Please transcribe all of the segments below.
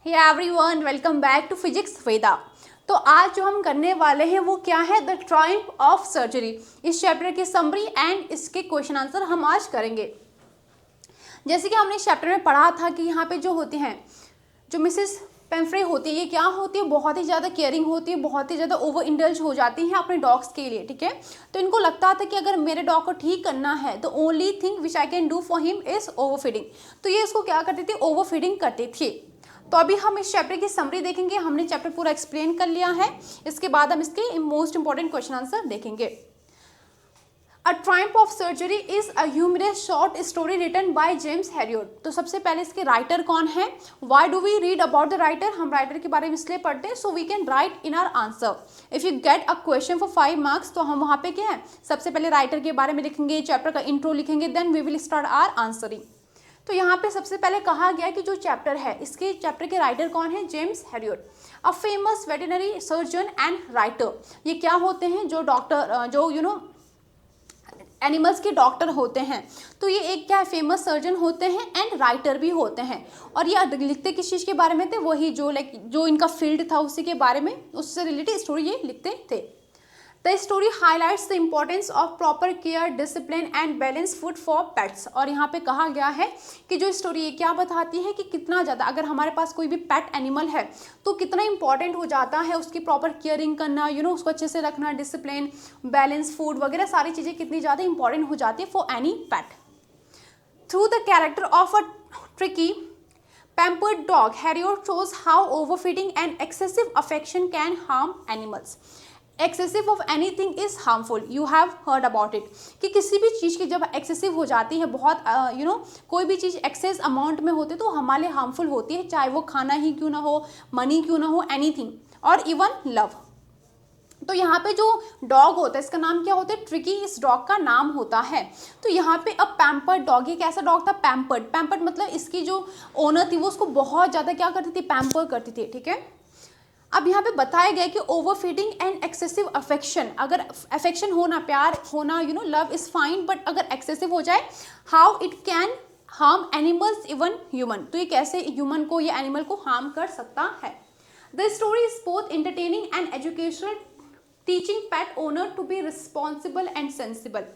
Hey everyone, welcome back to physics Veda. तो आज जो हम करने वाले हैं वो क्या है, द ट्रायम्फ ऑफ सर्जरी। इस चैप्टर की समरी एंड इसके क्वेश्चन आंसर हम आज करेंगे। जैसे कि हमने इस चैप्टर में पढ़ा था कि यहाँ पे जो होते हैं, जो मिसेस पेम्फ्रे होती है, ये क्या होती है, बहुत ही ज़्यादा केयरिंग होती है, बहुत ही ज़्यादा ओवर इंडल्ज हो जाती हैं अपने डॉग्स के लिए। ठीक है, तो इनको लगता था कि अगर मेरे डॉग को ठीक करना है तो only thing which I can do for him is over feeding. तो ये इसको क्या करती थी, ओवर फीडिंग करती थी। तो अभी हम इस चैप्टर की समरी देखेंगे। हमने चैप्टर पूरा एक्सप्लेन कर लिया है, इसके बाद हम इसके मोस्ट इंपॉर्टेंट क्वेश्चन आंसर देखेंगे। A triumph of surgery is a humorous short story written by James Herriot. तो सबसे पहले इसके राइटर कौन है, why do we read about the writer. हम राइटर के बारे में इसलिए पढ़ते हैं so we can write in our answer. If you get a question for 5 marks तो हम वहाँ पे क्या है, सबसे पहले राइटर के बारे में लिखेंगे, चैप्टर का इंट्रो लिखेंगे, then we will start our answering. तो यहाँ पे सबसे पहले कहा गया कि जो चैप्टर है, इसके चैप्टर के राइटर कौन है, James Harriet, a famous veterinary surgeon and writer. ये क्या होते हैं, जो डॉक्टर, जो एनिमल्स के डॉक्टर होते हैं। तो ये एक क्या है, फेमस सर्जन होते हैं एंड राइटर भी होते हैं। और ये लिखते किस चीज़ के बारे में थे, वही जो इनका फील्ड था उसी के बारे में, उससे रिलेटेड स्टोरी ये लिखते थे। The story highlights the importance of proper care, discipline and balance food for pets. और यहाँ पे कहा गया है कि जो स्टोरी ये क्या बताती है कि कितना ज़्यादा अगर हमारे पास कोई भी पेट एनिमल है तो कितना इंपॉर्टेंट हो जाता है उसकी प्रॉपर केयरिंग करना, उसको अच्छे से रखना, डिसिप्लिन, बैलेंस फूड वगैरह सारी चीज़ें कितनी ज़्यादा इंपॉर्टेंट हो जाती है for any pet. Through the character of a tricky pampered dog, Harriot shows how overfeeding and excessive affection can harm animals. Excessive of anything is harmful. You have heard about it. कि किसी भी चीज़ की जब excessive हो जाती है, बहुत कोई भी चीज़ एक्सेस अमाउंट में होती है तो हमारे लिए हार्मफुल होती है, चाहे वो खाना ही क्यों ना हो, मनी क्यों ना हो, एनीथिंग, और इवन लव। तो यहाँ पे जो डॉग होता है इसका नाम क्या होता है, ट्रिकी, इस डॉग का नाम होता है। तो यहाँ पे अब पैम्पर्ड डॉग, ये कैसा डॉग था, पैम्पर्ड। पैम्पर्ड मतलब इसकी जो ओनर थी वो उसको बहुत ज़्यादा क्या करती थी, पैम्पर करती थी। ठीक है, अब यहाँ पे बताया गया कि over feeding and excessive affection, अगर अफेक्शन होना, प्यार होना, लव इज़ फाइन, बट अगर एक्सेसिव हो जाए, how it can harm animals even human. तो ये कैसे ह्यूमन को या एनिमल को हार्म कर सकता है। The story is both entertaining and educational, teaching pet owner to be responsible and sensible.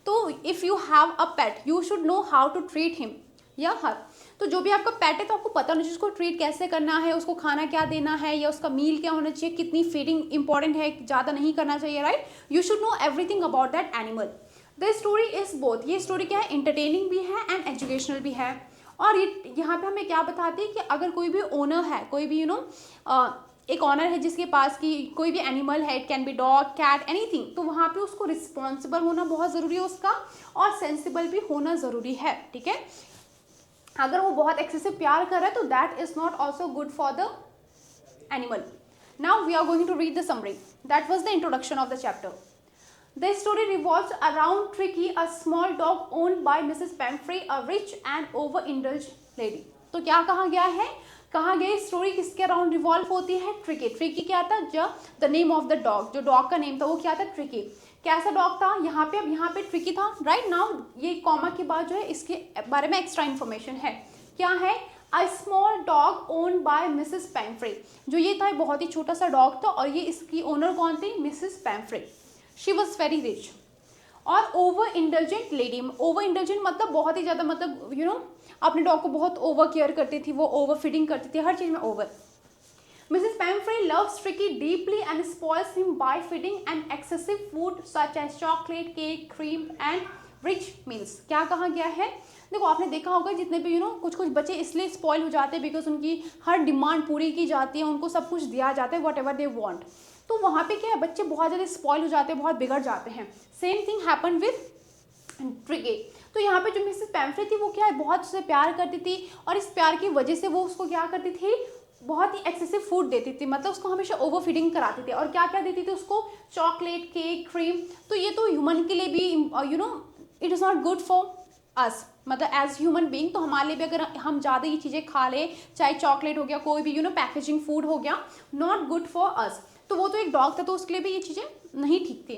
तो if you have a pet you should know how to treat him या हर। तो जो भी आपका पेट है तो आपको पता होना चाहिए उसको ट्रीट कैसे करना है, उसको खाना क्या देना है, या उसका मील क्या होना चाहिए, कितनी फीडिंग इंपॉर्टेंट है, ज़्यादा नहीं करना चाहिए, right. You should know everything about that animal. The story is both, ये स्टोरी क्या है, इंटरटेनिंग भी है एंड एजुकेशनल भी है। और ये यहाँ पे हमें क्या बताती है कि अगर कोई भी ओनर है, कोई भी एक ऑनर है जिसके पास की कोई भी एनिमल है, it can be dog, cat, anything, तो वहाँ पे उसको रिस्पॉन्सिबल होना बहुत ज़रूरी है उसका, और सेंसिबल भी होना ज़रूरी है। ठीक है, अगर वो बहुत एक्सेसिव प्यार कर रहा है तो that is not also good for the animal. Now we are going to read the summary. That was the introduction of the chapter. The story revolves around Tricky, a small dog owned by Mrs. Pamphray, a rich and overindulged lady. तो क्या कहा गया है, कहा गया story किसके around revolve होती है, ट्रिकी। ट्रिकी क्या था, जो the name of the dog, जो डॉग का नेम था वो क्या था, ट्रिकी। कैसा डॉग था, यहाँ पे, अब यहाँ पे ट्रिकी था, राइट। नाउ ये कॉमा के बाद जो है इसके बारे में एक्स्ट्रा इन्फॉर्मेशन है, क्या है, a small dog owned by Mrs पैम्फ्रे। जो ये था बहुत ही छोटा सा डॉग था, और ये इसकी ओनर कौन थी, Mrs Pumphrey. She was very rich. और over indulgent lady, over indulgent मतलब बहुत ही ज़्यादा, मतलब अपने डॉग को बहुत ओवर केयर करती थी, वो ओवर फीडिंग करती थी, हर चीज़ में over. Mrs Pumphrey loves Tricki deeply and spoils him by feeding and excessive food such as chocolate, cake, cream and rich meals. क्या कहा गया है, देखो आपने देखा होगा जितने भी कुछ कुछ बच्चे इसलिए स्पॉइल हो जाते हैं बिकॉज उनकी हर डिमांड पूरी की जाती है, उनको सब कुछ दिया जाता है, वॉट एवर दे वॉन्ट। तो वहाँ पे क्या है, बच्चे बहुत ज़्यादा स्पॉइल हो जाते हैं, बहुत बिगड़ जाते हैं। Same thing happen with tricky. तो यहाँ पे जो मिसेस पैम्फ्रे थी वो क्या है, बहुत उससे प्यार करती थी, और इस प्यार की वजह से वो उसको क्या करती थी, बहुत ही एक्सेसिव फूड देती थी, मतलब उसको हमेशा ओवर फीडिंग कराती थी। और क्या क्या देती थी उसको, चॉकलेट, केक, क्रीम। तो ये तो ह्यूमन के लिए भी it is not good for us, मतलब एज ह्यूमन बीइंग। तो हमारे लिए भी अगर हम ज़्यादा ये चीज़ें खा लें, चाहे चॉकलेट हो गया, कोई भी पैकेजिंग फूड हो गया, नॉट गुड फॉर अस। तो वो तो एक डॉग था तो उसके लिए भी ये चीज़ें नहीं ठीक थी।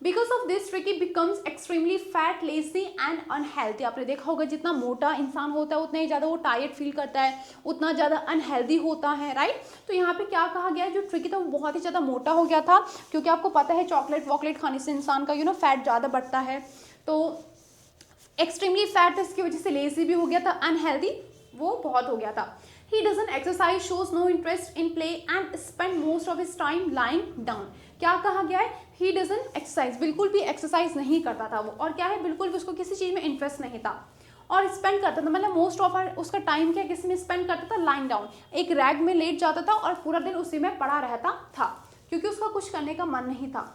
Because of this tricky becomes extremely fat, lazy and unhealthy. आपने देखा होगा जितना मोटा इंसान होता है उतना ही ज़्यादा वो टायर्ड फील करता है, उतना ज़्यादा अनहेल्दी होता है, राइट। तो यहाँ पे क्या कहा गया है, जो ट्रिकी था वो बहुत ही ज़्यादा मोटा हो गया था, क्योंकि आपको पता है चॉकलेट वॉकलेट खाने से इंसान का फैट ज़्यादा बढ़ता है। तो एक्सट्रीमली फैट था, इसकी वजह से लेजी भी हो गया था, अनहेल्दी वो बहुत हो गया था। He doesn't exercise, shows no interest in play and spend most of his time lying down। क्या कहा गया है, he doesn't exercise, बिल्कुल भी एक्सरसाइज नहीं करता था वो, और क्या है, बिल्कुल भी उसको किसी चीज़ में इंटरेस्ट नहीं था, और स्पेंड करता था, मतलब मोस्ट ऑफ उसका टाइम क्या किसी में स्पेंड करता था, लाइंग डाउन, एक रैग में लेट जाता था और पूरा दिन उसी में पड़ा रहता था, क्योंकि उसका कुछ करने का मन नहीं था।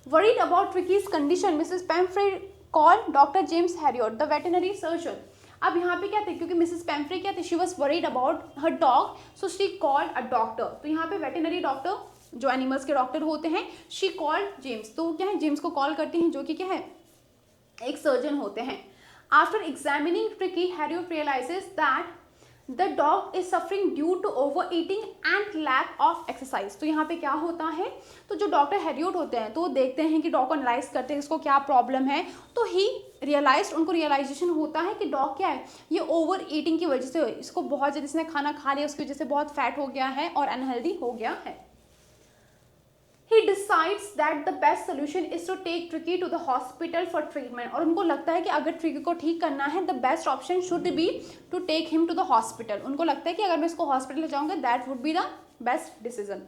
Worried about Tricky's condition, Mrs. Pamphray called Dr. James Heriot, the veterinary surgeon। अब यहाँ पे क्या थे, क्योंकि मिसेस पैम्फ्रे क्या थे, she was worried about her dog, so she called a doctor. तो यहाँ पे वेटरनरी डॉक्टर जो एनिमल्स के डॉक्टर होते हैं, शी कॉल्ड जेम्स, तो क्या है, जेम्स को कॉल करती हैं, जो कि क्या है, एक सर्जन होते हैं। After examining Tricki, Harriet realises that the dog is suffering due to over eating and lack of exercise. तो यहाँ पे क्या होता है, तो जो डॉक्टर हैरियट होते हैं तो वो देखते हैं कि डॉग को एनालाइज करते हैं इसको क्या प्रॉब्लम है, तो ही रियलाइज, उनको रियलाइजेशन होता है कि डॉग क्या है, ये ओवर ईटिंग की वजह से, इसको बहुत ज़्यादा इसने खाना खा लिया, उसकी वजह से बहुत फैट हो गया है और अनहेल्दी हो गया है। He decides that the best solution is to take Tricky to the hospital for treatment। और उनको लगता है कि अगर ट्रिकी को ठीक करना है, the best option should be to take him to the hospital। उनको लगता है कि अगर मैं इसको हॉस्पिटल ले जाऊंगा, that would be the best decision।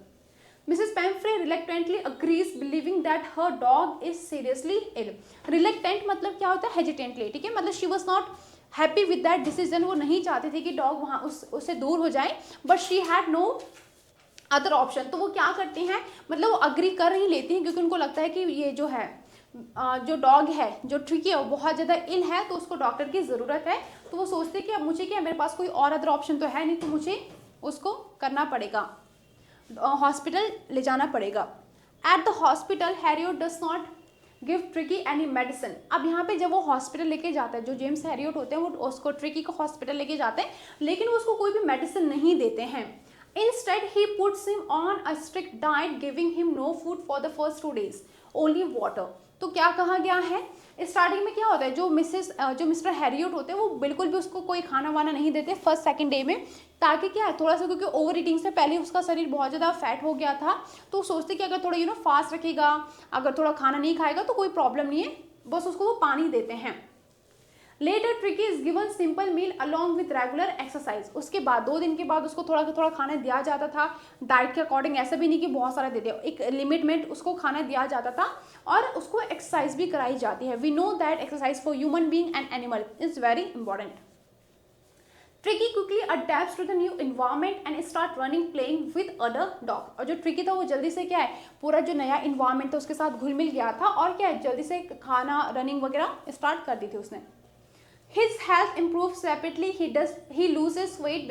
Mrs. Pamphray reluctantly agrees, believing that her dog is seriously ill। Reluctant मतलब क्या होता है, hesitantly, ठीक है, मतलब she was not happy with that decision। वो नहीं चाहती थी कि डॉग वहाँ उससे दूर हो जाए, but she had no other option. तो वो क्या करती हैं, मतलब वो अग्री कर ही लेती हैं, क्योंकि उनको लगता है कि ये जो है, जो डॉग है, जो ट्रिकी है, वो बहुत ज़्यादा इल है, तो उसको डॉक्टर की ज़रूरत है। तो वो सोचते हैं कि अब मुझे क्या, मेरे पास कोई और अदर ऑप्शन तो है नहीं, तो मुझे उसको करना पड़ेगा, हॉस्पिटल ले जाना पड़ेगा। At the hospital, Harriet does not give tricky any medicine. अब यहाँ पे जब वो हॉस्पिटल लेके जाता है, जो जेम्स हैरियट होते हैं वो उसको ट्रिकी को हॉस्पिटल लेके जाते हैं, लेकिन वो उसको कोई भी मेडिसिन नहीं देते हैं। Instead, he puts him on a strict diet, giving him no food for the first 2 days, only water। तो क्या कहा गया है, स्टार्टिंग में क्या होता है, जो मिस्टर हैरियट होते हैं वो बिल्कुल भी उसको कोई खाना वाना नहीं देते फर्स्ट सेकंड डे में, ताकि क्या है, थोड़ा सा, क्योंकि ओवर ईटिंग से पहले उसका शरीर बहुत ज़्यादा फैट हो गया था, तो सोचते कि अगर थोड़ा फास्ट रखेगा, अगर थोड़ा खाना नहीं खाएगा तो कोई प्रॉब्लम नहीं है, बस उसको वो पानी देते हैं। Later, Tricky is given simple meal along with regular exercise। उसके बाद 2 दिन के बाद उसको थोड़ा थोड़ा खाना दिया जाता था, डाइट के अकॉर्डिंग, ऐसा भी नहीं कि बहुत सारा दे दे, एक लिमिट में उसको खाना दिया जाता था, और उसको एक्सरसाइज भी कराई जाती है। We know that exercise for human being and animal is very important. Tricki quickly adapts to the new environment and start running playing with other dog. और जो ट्रिकी था वो जल्दी से क्या है, पूरा जो नया इन्वायरमेंट था उसके साथ घुल मिल गया था, और क्या है, जल्दी से खाना, रनिंग वगैरह स्टार्ट कर दी थी उसने। His health improves rapidly, he loses weight,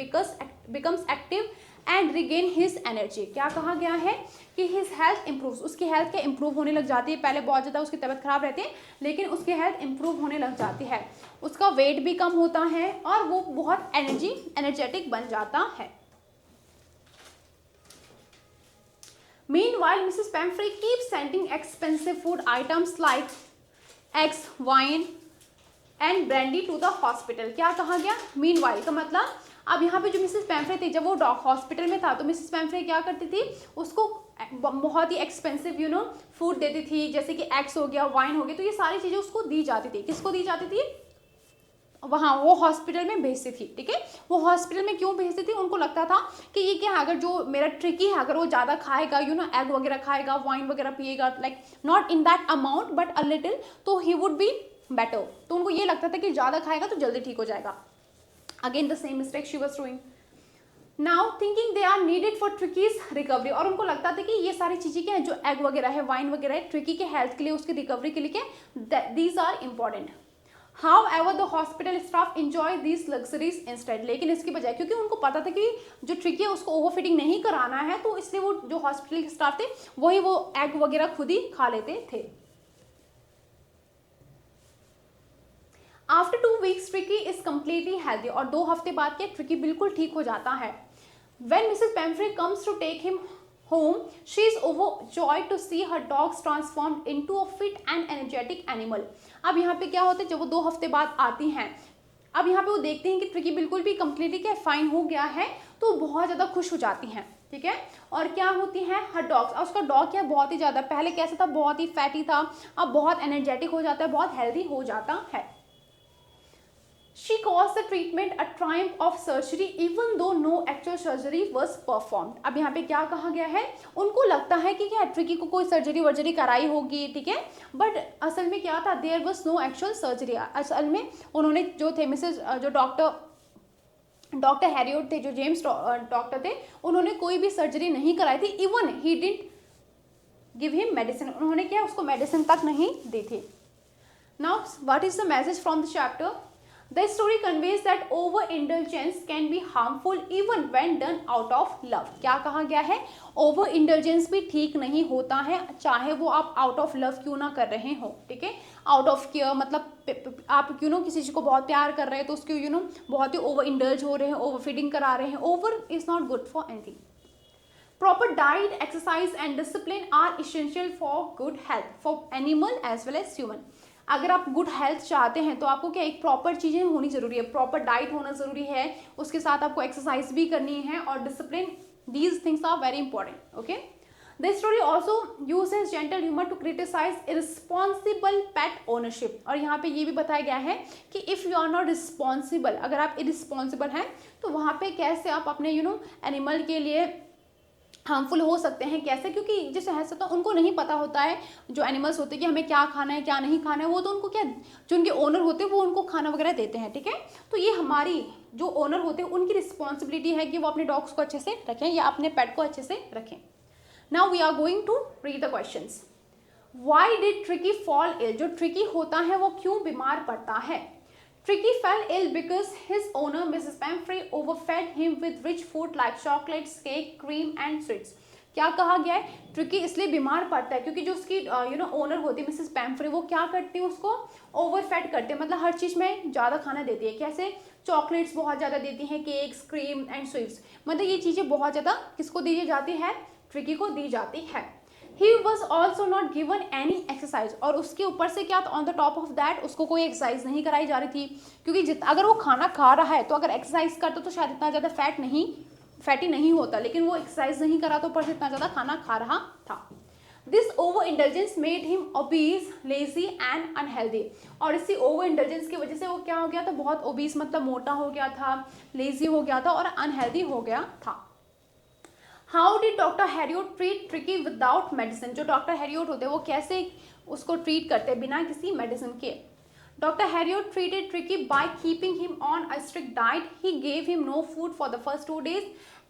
becomes active and regain his energy। क्या कहा गया है कि his health improves, उसकी हेल्थ क्या improve होने लग जाती है, पहले बहुत ज़्यादा उसकी तबीयत खराब रहती है, लेकिन उसकी हेल्थ improve होने लग जाती है, उसका वेट भी कम होता है, और वो बहुत एनर्जेटिक बन जाता है। Meanwhile, Mrs. Pamphray keeps sending expensive food items like eggs, wine and brandy to the hospital. क्या कहा गया, मीनवाइल का मतलब, अब यहाँ पे जो मिसेस पैम्फ्रे थी, जब वो हॉस्पिटल में था, तो मिसेस पैम्फ्रे क्या करती थी, उसको बहुत ही एक्सपेंसिव फूड देती थी, जैसे कि एग्स हो गया, वाइन हो गया, तो ये सारी चीज़ें उसको दी जाती थी। किसको दी जाती थी, वहाँ वो हॉस्पिटल में भेजती थी, ठीक है। वो हॉस्पिटल में क्यों भेजती थी, उनको लगता था कि ये क्या, अगर जो मेरा ट्रिकी है, अगर वो ज़्यादा खाएगा, एग वगैरह खाएगा, वाइन वगैरह पिएगा, like not in that amount but a little, तो ही वुड बी बेटर। तो उनको ये लगता था कि ज़्यादा खाएगा तो जल्दी ठीक हो जाएगा। Again the same mistake she was doing. Now thinking they are needed for Tricki's recovery. और उनको लगता था कि ये सारी चीज़ें क्या है, जो एग वगैरह है, वाइन वगैरह है, ट्रिकी के हेल्थ के लिए, उसकी रिकवरी के लिए क्या, these are important. However, the hospital staff enjoy these luxuries instead। लेकिन इसकी बजाय, क्योंकि उनको पता था कि जो ट्रिकी है उसको ओवरफीडिंग नहीं कराना है, तो इसलिए वो जो हॉस्पिटल के स्टाफ थे वही वो एग वगैरह खुद ही खा लेते थे। After 2 weeks tricky is completely healthy. और 2 हफ्ते बाद क्या, ट्रिकी बिल्कुल ठीक हो जाता है। When Mrs. Pamphray comes to take him home, she is overjoyed to see her dogs transformed into a fit and energetic animal. अब यहाँ पे क्या होता है, जब वो 2 हफ्ते बाद आती हैं, अब यहाँ पे वो देखते हैं कि ट्रिकी बिल्कुल भी कम्प्लीटली क्या फाइन हो गया है, तो बहुत ज़्यादा खुश हो जाती हैं, ठीक है। और क्या होती हैं, हर डॉग्स, और उसका डॉग क्या बहुत ही ज़्यादा, पहले कैसा था, बहुत ही फैटी था, अब बहुत एनर्जेटिक हो जाता है, बहुत हेल्दी हो जाता है। She calls the treatment a triumph of surgery even though no actual surgery was performed. अब यहाँ पे क्या कहा गया है, उनको लगता है कि क्या ट्रिकी को कोई सर्जरी वर्जरी कराई होगी, ठीक है, बट असल में क्या था, there was no actual surgery. असल में उन्होंने जो थे मिसेज जो डॉक्टर हैरियट थे, जो जेम्स डॉक्टर थे, उन्होंने कोई भी सर्जरी नहीं कराई थी। Even he didn't give him medicine, उन्होंने क्या उसको मेडिसिन तक नहीं दी थी। Now what is the message from the chapter? The story conveys that overindulgence can be harmful even when done out of love. क्या कहा गया है, ओवर इंडल्जेंस भी ठीक नहीं होता है, चाहे वो आप आउट ऑफ लव क्यों ना कर रहे हो, ठीक है। आउट ऑफ केयर मतलब आप क्यों नो किसी चीज को बहुत प्यार कर रहे हैं, तो उसके बहुत ही ओवर इंडल्ज हो रहे हैं, ओवर फीडिंग करा रहे हैं। Over is not good for anything. Proper diet, exercise and discipline are essential for good health for animal as well as human. अगर आप गुड हेल्थ चाहते हैं तो आपको क्या एक प्रॉपर चीज़ें होनी ज़रूरी है, प्रॉपर डाइट होना ज़रूरी है, उसके साथ आपको एक्सरसाइज भी करनी है और discipline, these things are very important, okay. This story also uses gentle humour to criticise irresponsible pet ownership. और यहाँ पे ये भी बताया गया है कि if you are not responsible, अगर आप इरिस्पॉन्सिबल हैं तो वहाँ पे कैसे आप अपने एनिमल के लिए हार्मफुल हो सकते हैं, कैसे, क्योंकि जैसे ऐसा तो उनको नहीं पता होता है, जो एनिमल्स होते हैं कि हमें क्या खाना है क्या नहीं खाना है, वो तो उनको क्या, जो उनके ओनर होते हैं वो उनको खाना वगैरह देते हैं, ठीक है। तो ये हमारी जो ओनर होते हैं उनकी रिस्पॉन्सिबिलिटी है कि वो अपने डॉग्स को अच्छे से रखें या अपने पेट को अच्छे से रखें। Now we are going to read the questions. Why did Tricki fall ill? जो ट्रिकी होता है वो क्यों बीमार पड़ता है? Tricky fell ill because his owner, Mrs. Pamphray, overfed him with rich food like chocolates, cake, cream and sweets. क्या कहा गया है, ट्रिकी इसलिए बीमार पड़ता है क्योंकि जो उसकी ओनर होती है मिसेस पैम्फ्रे, वो क्या करती है, उसको ओवरफेड करते हैं, मतलब हर चीज़ में ज़्यादा खाना देती है। कैसे? चॉकलेट्स बहुत ज़्यादा देती हैं, केक्स, क्रीम एंड स्वीट्स, मतलब ये चीज़ें बहुत ज़्यादा किसको दी जाती है, ट्रिकी को दी जाती है। He was also not given any exercise, और उसके ऊपर से क्या, on the top of that उसको कोई एक्सरसाइज नहीं कराई जा रही थी, क्योंकि अगर वो खाना खा रहा है तो अगर एक्सरसाइज करता तो शायद इतना ज़्यादा फैटी नहीं होता, लेकिन वो एक्सरसाइज नहीं करा तो ऊपर से इतना ज़्यादा खाना खा रहा था। This over indulgence made him obese, lazy and unhealthy, और इसी ओवर इंडल्जेंस की वजह से वो क्या हो गया था, बहुत ओबीज मतलब मोटा हो गया था, लेजी हो गया था और अनहेल्दी हो गया था। How did doctor Harriet treat tricky without medicine? जो डॉक्टर हैरियट होते हैं वो कैसे उसको ट्रीट करते हैं बिना किसी मेडिसिन के? Doctor Harriet treated Tricki by keeping him on a strict diet, he gave him no food for the first 2 days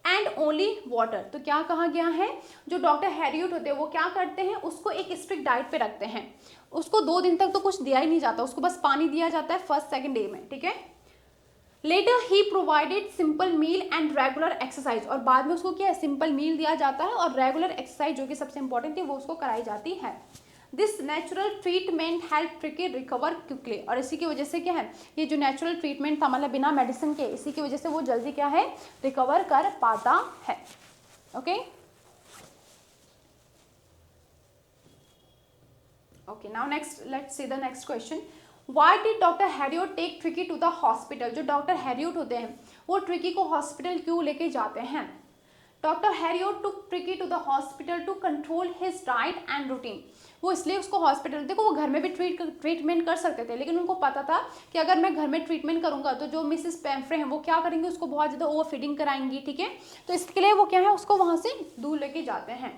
and only water. तो क्या कहा गया है, जो डॉक्टर हैरियट होते हैं वो क्या करते हैं, उसको एक स्ट्रिक्ट डाइट पे रखते हैं, उसको 2 दिन तक तो कुछ दिया ही नहीं जाता, उसको बस पानी दिया जाता है फर्स्ट 2nd डे में, ठीक है। Later he provided simple meal and regular exercise, और बाद में उसको क्या है, सिंपल मील दिया जाता है और रेगुलर एक्सरसाइज जो कि सबसे इंपॉर्टेंट थी वो उसको कराई जाती है। This natural treatment help tricky recover quickly, और इसी की वजह से क्या है, ये जो नेचुरल ट्रीटमेंट था मतलब बिना मेडिसिन के, इसी की वजह से वो जल्दी क्या है, रिकवर कर पाता है, okay. Okay, now next let's see the next question. Why did doctor Harriet take Tricki to the hospital? जो डॉक्टर हैरियट होते हैं वो ट्रिकी को हॉस्पिटल क्यों लेके जाते हैं? Doctor Harriet took Tricki to the hospital to control his diet and routine. वो इसलिए उसको हॉस्पिटल, देखो वो घर में भी ट्रीटमेंट कर सकते थे, लेकिन उनको पता था कि अगर मैं घर में ट्रीटमेंट करूंगा तो जो मिसेस पैम्फ्रे हैं वो क्या करेंगे, उसको बहुत ज़्यादा ओवर फीडिंग कराएंगी, ठीक है। तो इसके लिए वो क्या है, उसको वहाँ से दूर लेके जाते हैं।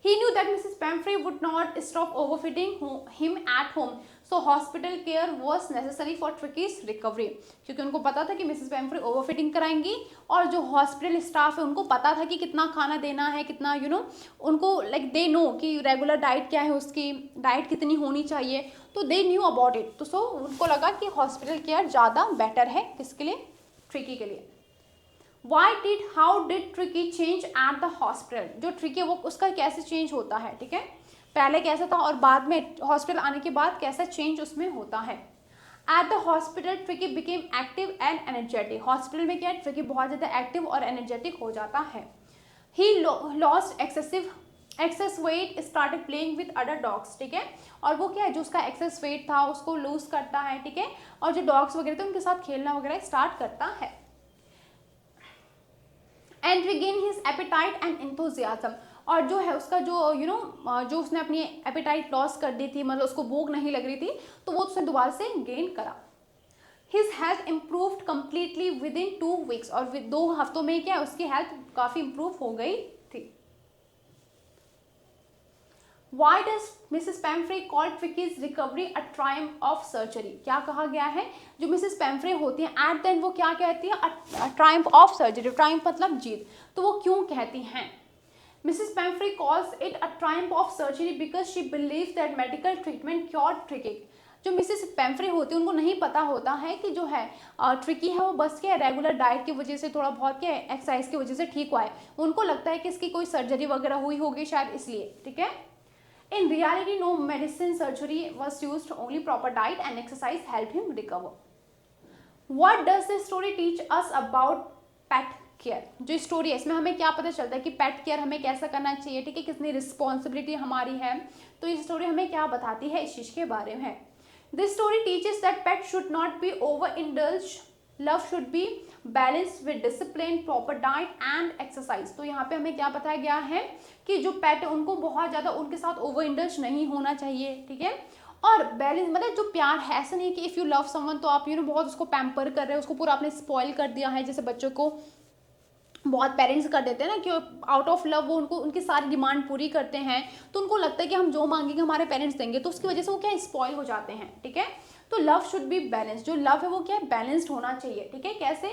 He knew that Mrs. Pamphray would not stop overfeeding him at home, so hospital care was necessary for Tricky's recovery. क्योंकि उनको पता था कि मिसेस पैम्फ्रे ओवरफीडिंग कराएंगी और जो हॉस्पिटल स्टाफ है उनको पता था कि कितना खाना देना है, कितना उनको लाइक दे नो कि रेगुलर डाइट क्या है, उसकी डाइट कितनी होनी चाहिए, तो दे न्यू अबाउट इट। तो सो उनको लगा कि हॉस्पिटल केयर ज़्यादा बेटर है, किसके लिए, ट्रिकी के लिए। How did tricky change at the hospital? जो ट्रिकी वो उसका कैसे चेंज होता है, ठीक है, पहले कैसा था और बाद में हॉस्पिटल आने के बाद कैसा चेंज उसमें होता है। At the hospital tricky became active and energetic. Hospital में क्या है, ट्रिकी बहुत ज़्यादा एक्टिव और एनर्जेटिक हो जाता है। He lost access wait, started playing with other dogs, ठीक है। और वो क्या है, जो उसका एक्सेस वेट था उसको लूज करता है, ठीक है, और जो डॉग्स वगैरह थे उनके साथ खेलना वगैरह स्टार्ट करता है। And regain his appetite and enthusiasm, और जो है उसका जो जो उसने अपनी एपेटाइट लॉस कर दी थी, मतलब उसको भूख नहीं लग रही थी, तो वो उसने दोबारा से गेन करा। His health improved completely with in 2 weeks, और 2 हफ्तों में क्या उसकी हेल्थ काफ़ी इम्प्रूव हो गई थी। Why does Mrs. Pamphray call Tricky's recovery a triumph of surgery? क्या कहा गया है, जो मिसेस पैम्फ्रे होती हैं एट द एंड वो क्या कहती है, a triumph of surgery, triumph मतलब जीत, तो वो क्यों कहती हैं? Mrs. Pamphray calls it a triumph of surgery because she believes that medical treatment cured Tricky. जो मिसेस पैम्फ्रे होती है उनको नहीं पता होता है कि जो है ट्रिकी है वो बस क्या रेगुलर डाइट की वजह से, थोड़ा बहुत क्या एक्सरसाइज की वजह से ठीक हुआ है, उनको लगता है कि इसकी कोई सर्जरी वगैरह हुई होगी शायद इसलिए, ठीक है। In reality, no medicine surgery was used, only proper diet and exercise helped him recover. What does this story teach us about pet care? जो स्टोरी है इसमें हमें क्या पता चलता है कि पेट केयर हमें कैसा करना चाहिए, ठीक है, कितनी रिस्पॉन्सिबिलिटी हमारी है, तो ये स्टोरी हमें क्या बताती है इस चीज़ के बारे में। This story teaches that pets should not be overindulged. Love should be balanced with discipline, proper diet and exercise. तो यहाँ पे हमें क्या बताया गया है कि जो पेट है उनको बहुत ज़्यादा उनके साथ ओवर इंडल्ज नहीं होना चाहिए, ठीक है, और बैलेंस मतलब जो प्यार है, ऐसा नहीं कि इफ़ यू लव समवन तो आप बहुत उसको पैम्पर कर रहे हैं, उसको पूरा आपने स्पॉइल कर दिया है, जैसे बच्चों को बहुत पेरेंट्स कर देते हैं ना कि आउट ऑफ लव वो उनको उनकी सारी डिमांड पूरी करते हैं, तो उनको लगता है कि हम जो मांगेंगे हमारे पेरेंट्स देंगे, तो उसकी वजह से वो क्या स्पॉइल हो जाते हैं, ठीक है। तो लव शुड बी बैलेंस, जो लव है वो क्या है बैलेंस्ड होना चाहिए, ठीक है, कैसे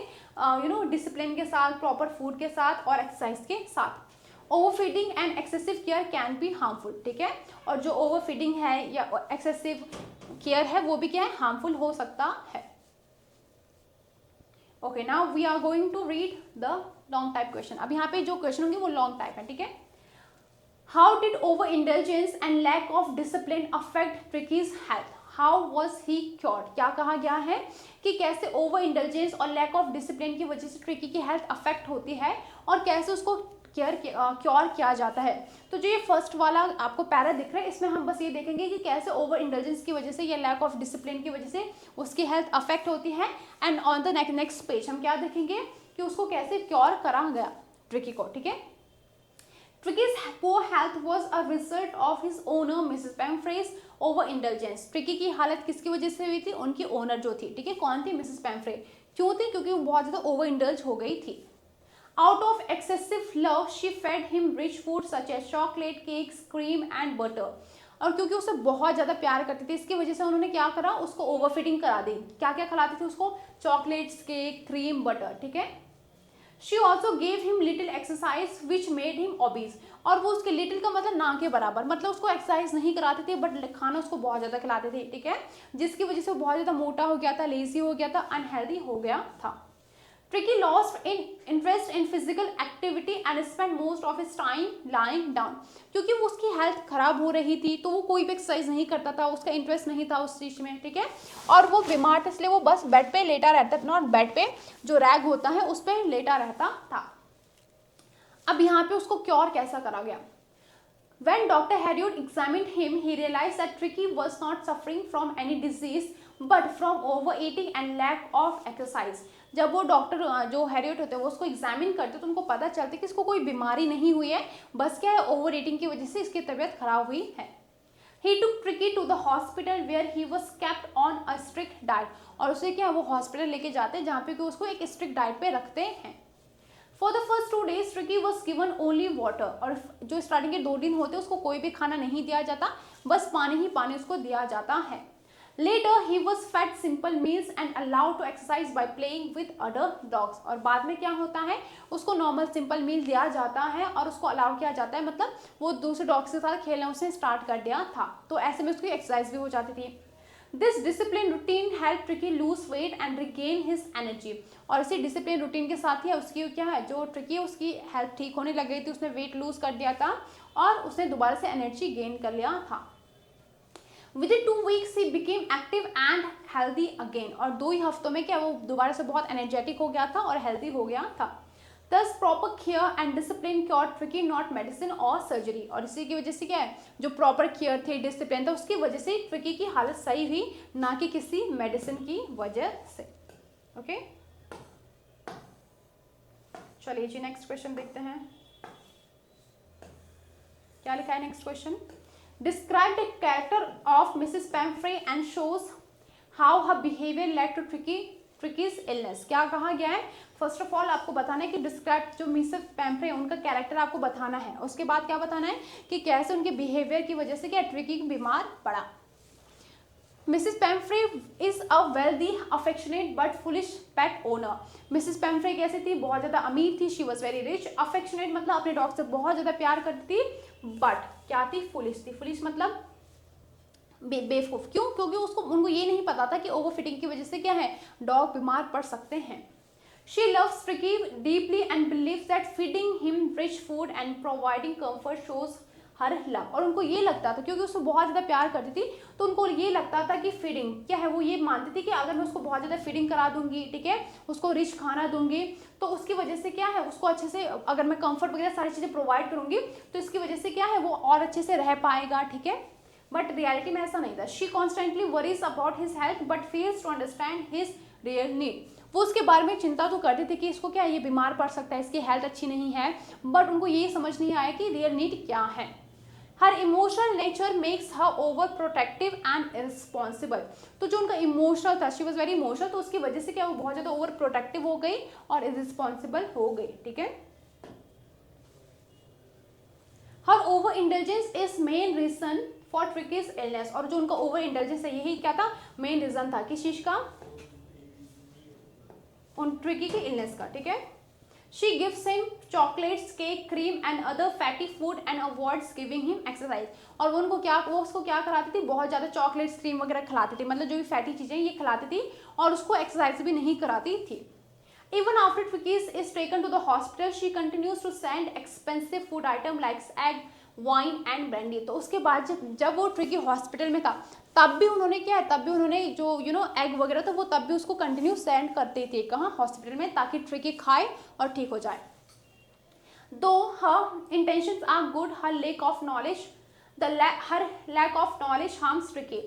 डिसिप्लिन के साथ, प्रॉपर फूड के साथ और एक्सरसाइज के साथ। Over feeding and excessive care can be harmful, ठीक है, और जो ओवर फीडिंग है या एक्सेसिव केयर है वो भी क्या है हार्मफुल हो सकता है। Okay, now we are going to read the long type question. अब यहाँ पे जो क्वेश्चन होंगे वो लॉन्ग टाइप है, ठीक है। How did over intelligence and lack of discipline affect Tricki's health, how was he cured, क्या कहा गया है कि कैसे ओवर इंटेलिजेंस और लैक ऑफ डिसिप्लिन की वजह से ट्रिकी की हेल्थ अफेक्ट होती है और कैसे उसको क्योर किया जाता है। तो जो ये फर्स्ट वाला आपको पैरा दिख रहा है इसमें हम बस ये देखेंगे कि कैसे ओवर इंटेलिजेंस की वजह से या लैक ऑफ डिसिप्लिन की वजह से उसकी हेल्थ अफेक्ट होती है, and on the next page हम क्या देखेंगे कि उसको कैसे क्योर करा गया ट्रिकी को, ठीक है। Tricky's poor health was a result of his owner Mrs. Pamphre's overindulgence. Tricky की हालत किसकी वजह से हुई थी, उनकी ओनर जो थी, ठीक है, कौन थी, मिसेस पैम्फ्रे। क्यों थी, क्योंकि वो बहुत ज़्यादा ओवर इंडल्ज हो गई थी। Out of excessive love, she fed him rich food such as chocolate, cakes, cream and butter. और क्योंकि उसे बहुत ज़्यादा प्यार करती थी इसकी वजह से उन्होंने क्या करा, उसको ओवरफीडिंग करा दी। क्या क्या खिलाती थी उसको, चॉकलेट्स, केक, क्रीम, बटर, ठीक है। She also gave him little exercise which made him obese. और वो उसके लिटिल का मतलब ना के बराबर, मतलब उसको एक्सरसाइज नहीं कराते थे बट खाना उसको बहुत ज़्यादा खिलाते थे, ठीक है, जिसकी वजह से वो बहुत ज़्यादा मोटा हो गया था, लेजी हो गया था, अनहेल्दी हो गया था। Tricky lost interest in physical activity and spent most of his time lying down. क्योंकि वो उसकी हेल्थ खराब हो रही थी तो वो कोई भी एक्सरसाइज नहीं करता था, उसका इंटरेस्ट नहीं था उस चीज़ में, ठीक है, और वो बीमार था इसलिए वो बस बेड पे लेटा रहता था, नॉट बेड पे जो रैग होता है उस पर लेटा रहता था। अब यहाँ पे उसको क्योर कैसा करा गया। When Dr. Harriot examined him, he realized that Tricky was not suffering from any disease but from overeating and lack of exercise. जब वो डॉक्टर जो हैरियट होते हैं वो उसको एग्जामिन करते तो उनको पता चलता कि इसको कोई बीमारी नहीं हुई है, बस क्या है ओवर ईटिंग की वजह से इसकी तबीयत खराब हुई है। He took Tricky to the hospital where he was kept on a strict diet. और उसे क्या वो हॉस्पिटल लेके जाते हैं जहाँ पे कि उसको एक स्ट्रिक्ट डाइट पे रखते हैं। For the first 2 days, Tricky was given only water. और जो स्टार्टिंग के 2 दिन होते हैं उसको कोई भी खाना नहीं दिया जाता, बस पानी ही पानी उसको दिया जाता है। Later, he was fed simple meals and allowed to exercise by playing with other dogs. और बाद में क्या होता है उसको नॉर्मल सिंपल मील दिया जाता है और उसको अलाउ किया जाता है, मतलब वो दूसरे डॉग्स के साथ खेलना उसने स्टार्ट कर दिया था, तो ऐसे में उसकी एक्सरसाइज भी हो जाती थी। This discipline routine helped Tricky lose weight and regain his energy. और इसी डिसिप्लिन रूटीन के साथ ही उसकी क्या है जो ट्रिकी उसकी हेल्थ ठीक होने लग गई थी, उसने वेट लूज कर दिया था और उसने दोबारा से एनर्जी गेन कर लिया था। Within 2 weeks he became active and healthy again. और 2 ही हफ्तों में क्या वो दोबारा से बहुत एनर्जेटिक हो गया था और हेल्दी हो गया था। दस proper care and discipline cure tricky not medicine और सर्जरी। और इसी की वजह से क्या है, जो प्रॉपर केयर थे, डिसिप्लिन था, उसकी वजह से ट्रिकी की हालत सही हुई, ना कि किसी मेडिसिन की वजह से। ओके, चलिए जी नेक्स्ट क्वेश्चन देखते हैं क्या लिखा है। Next question, describe the character of Mrs Pumphrey and shows how her behaviour led to Tricki's illness. क्या कहा गया है, फर्स्ट ऑफ ऑल आपको बताना है कि डिस्क्राइब जो मिसेस पैम्फ्रे उनका कैरेक्टर आपको बताना है, उसके बाद क्या बताना है कि कैसे उनके बिहेवियर की वजह से क्या ट्रिकी बीमार पड़ा। Mrs पैम्फ्रे is a wealthy affectionate but foolish pet owner. Mrs पैम्फ्रे कैसी थी, बहुत ज़्यादा अमीर थी, she was very rich. Affectionate मतलब अपने डॉग से बहुत ज़्यादा प्यार करती थी, बट क्या थी, फुलिश थी। फुलिश मतलब बेवकूफ़। क्यों, क्योंकि उनको ये नहीं पता था कि ओवर फिटिंग की वजह से क्या है, डॉग बीमार पड़ सकते हैं। She loves Tricki deeply and believes that feeding him rich food and providing comfort shows her love. और उनको ये लगता था, क्योंकि उसको बहुत ज़्यादा प्यार करती थी, तो उनको ये लगता था कि फीडिंग क्या है, वो ये मानती थी कि अगर मैं उसको बहुत ज़्यादा फीडिंग करा दूंगी, ठीक है, उसको रिच खाना दूंगी, तो उसकी वजह से क्या है, उसको अच्छे से अगर मैं कंफर्ट वगैरह सारी चीज़ें प्रोवाइड करूंगी, तो इसकी वजह से क्या है, वो और अच्छे से रह पाएगा, ठीक है। बट रियलिटी में ऐसा नहीं था। She constantly worries about his health but fails to understand his real need. वो उसके बारे में चिंता तो करती थी कि इसको क्या ये बीमार पड़ सकता है, इसकी हेल्थ अच्छी नहीं है, बट उनको ये समझ नहीं आया कि रियल नीड क्या है। Her emotional nature makes her over protective and irresponsible. तो जो उनका इमोशनल था, शी वॉज वेरी इमोशनल, तो उसकी वजह से क्या वो बहुत ज़्यादा ओवर प्रोटेक्टिव हो गई और इरिस्पॉन्सिबल हो गई, ठीक है। Her over intelligence is main reason for Tricki's illness. और जो उनका ओवर इंटेलिजेंस है, यही क्या था, मेन रीजन था किस चीज का, उन ट्रिकी के इलनेस का, ठीक है। She gives him chocolates, cake, cream and other fatty food and avoids giving him exercise. और वो उसको क्या कराती थी, बहुत ज़्यादा चॉकलेट्स, क्रीम वगैरह खिलाती थी, मतलब जो भी फैटी चीज़ें ये खिलाती थी, और उसको एक्सरसाइज भी नहीं कराती थी। Even after Tricky is taken to the hospital, she continues to send expensive food item like egg, wine and brandy. तो उसके बाद जब वो ट्रिकी हॉस्पिटल में था, तब भी उन्होंने क्या है, तब भी उन्होंने जो एग वगैरह था, वो तब भी उसको कंटिन्यू सेंड करते थे, कहाँ, हॉस्पिटल में, ताकि ट्रिकी खाए और ठीक हो जाए। दो her intentions are good, her lack of knowledge harms Tricky।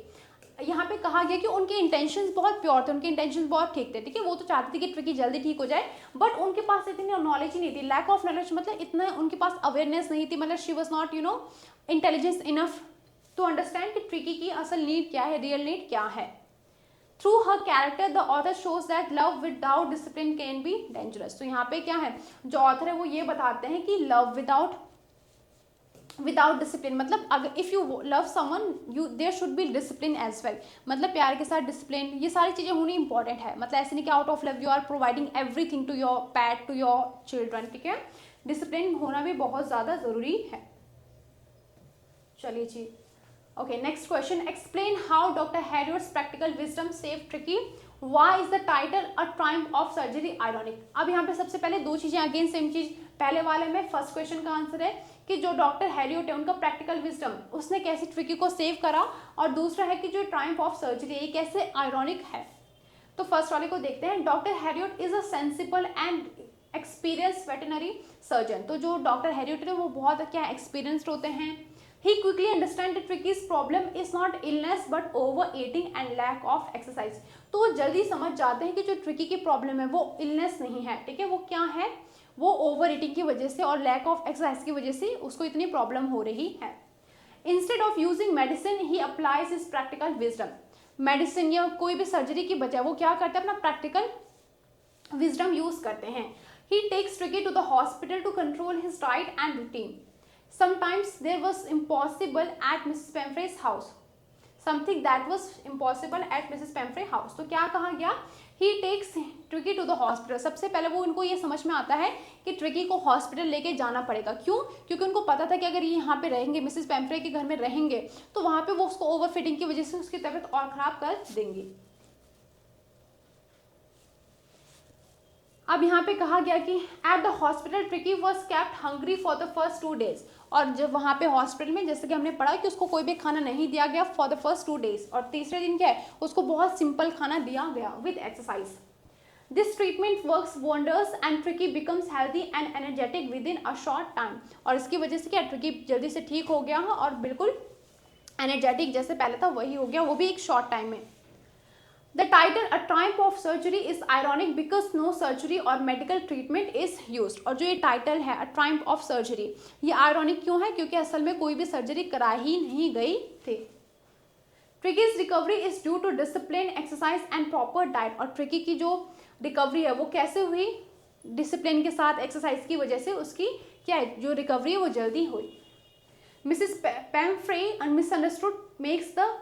यहाँ पे कहा गया कि उनके इंटेंशंस बहुत प्योर थे, उनके इंटेंशंस बहुत ठीक थे, ठीक है। वो तो चाहती थी कि ट्रिकी जल्दी ठीक हो जाए, बट उनके पास इतनी नॉलेज ही नहीं थी। लैक ऑफ नॉलेज मतलब इतना उनके पास अवेयरनेस नहीं थी, मतलब she was not intelligence enough to understand कि ट्रिकी की असल नीड क्या है, रियल नीड क्या है। Through her character the author shows that love without discipline can be dangerous. तो यहाँ पे क्या है, जो ऑथर है वो ये बताते हैं कि लव विदाउट डिसिप्लिन मतलब अगर if you love someone you there should be discipline as well. मतलब प्यार के साथ डिसिप्लिन, ये सारी चीज़ें होनी इंपॉर्टेंट है। मतलब ऐसे नहीं कि out of love you are providing everything to your pet, to your children, ठीक है। डिसिप्लिन होना भी बहुत ज़्यादा ज़रूरी है। चलिए जी, okay next question, explain how doctor Herriot's practical wisdom save Tricki. Why is the title a triumph of surgery ironic. अब यहाँ पे सबसे पहले दो चीज़ें, अगेन सेम चीज़, पहले वाले में फर्स्ट क्वेश्चन का आंसर है कि जो डॉक्टर हैरियट है उनका प्रैक्टिकल विजडम, उसने कैसे ट्रिकी को सेव करा, और दूसरा है कि जो ट्रायम्फ ऑफ सर्जरी ये कैसे आयरॉनिक है। तो फर्स्ट वाले को देखते हैं। Doctor Harriet is a sensible and experience veterinary surgeon. तो जो डॉक्टर हैरियट है वो बहुत क्या एक्सपीरियंस्ड होते हैं। He quickly understands that Tricky's problem is not illness but overeating and lack of exercise। तो वो जल्दी समझ जाते हैं कि जो ट्रिकी की प्रॉब्लम है वो इलनेस नहीं है, ठीक है, वो क्या है, वो ओवर ईटिंग की वजह से और लैक ऑफ एक्सरसाइज की वजह से उसको इतनी प्रॉब्लम हो रही है। Instead of using medicine he applies his practical wisdom. Medicine या कोई भी सर्जरी की बजाय वो क्या करते हैं, अपना प्रैक्टिकल विजडम यूज करते हैं। He takes Tricki to the hospital to control his diet and routine. Sometimes there was impossible at Mrs. Pamphre's house. Something that was impossible at Mrs. Pamphre's house. तो क्या कहा गया, he takes Tricky to the hospital। सबसे पहले वो उनको ये समझ में आता है कि ट्रिकी को हॉस्पिटल लेके जाना पड़ेगा। क्यों, क्योंकि उनको पता था कि अगर ये यहाँ पे रहेंगे, मिसेस पैम्फ्रे के घर में रहेंगे, तो वहाँ पे वो उसको ओवरफीडिंग की वजह से उसकी तबीयत और खराब कर देंगी। अब यहाँ पे कहा गया कि at the hospital tricky was kept hungry for the first 2 days। और जब वहाँ पे हॉस्पिटल में जैसे कि हमने पढ़ा कि उसको कोई भी खाना नहीं दिया गया फॉर द फर्स्ट 2 days, और तीसरे दिन क्या है, उसको बहुत सिंपल खाना दिया गया with exercise. This treatment works wonders and tricky becomes healthy and energetic with in a short time. और इसकी वजह से क्या, ट्रिकी जल्दी से ठीक हो गया और बिल्कुल एनर्जेटिक जैसे पहले था वही हो गया, वो भी एक शॉर्ट टाइम में। The title A Triumph of Surgery is ironic because no surgery or medical treatment is used। और जो ये टाइटल है A Triumph of Surgery, ये आयरॉनिक क्यों है, क्योंकि असल में कोई भी सर्जरी करा ही नहीं गई थी। Tricki's recovery is due to discipline, exercise and proper diet. और ट्रिकी की जो रिकवरी है वो कैसे हुई, डिसिप्लिन के साथ एक्सरसाइज की वजह से उसकी क्या है जो रिकवरी है वो जल्दी हुई। Mrs Pumphrey misunderstood makes the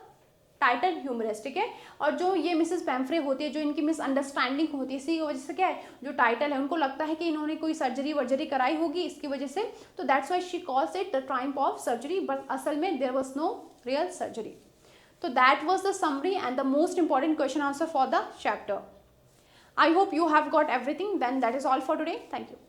title humorous, ठीक है। और जो ये मिसेस पैम्फ्रे होती है, जो इनकी मिसअंडरस्टैंडिंग होती है, इसी की वजह से क्या है जो टाइटल है उनको लगता है कि इन्होंने कोई सर्जरी वर्जरी कराई होगी इसकी वजह से, तो that's why she calls it the triumph of surgery, but असल में there was no real surgery. So that was the summary and the most important question answer for the chapter. I hope you have got everything. Then that is all for today. Thank you.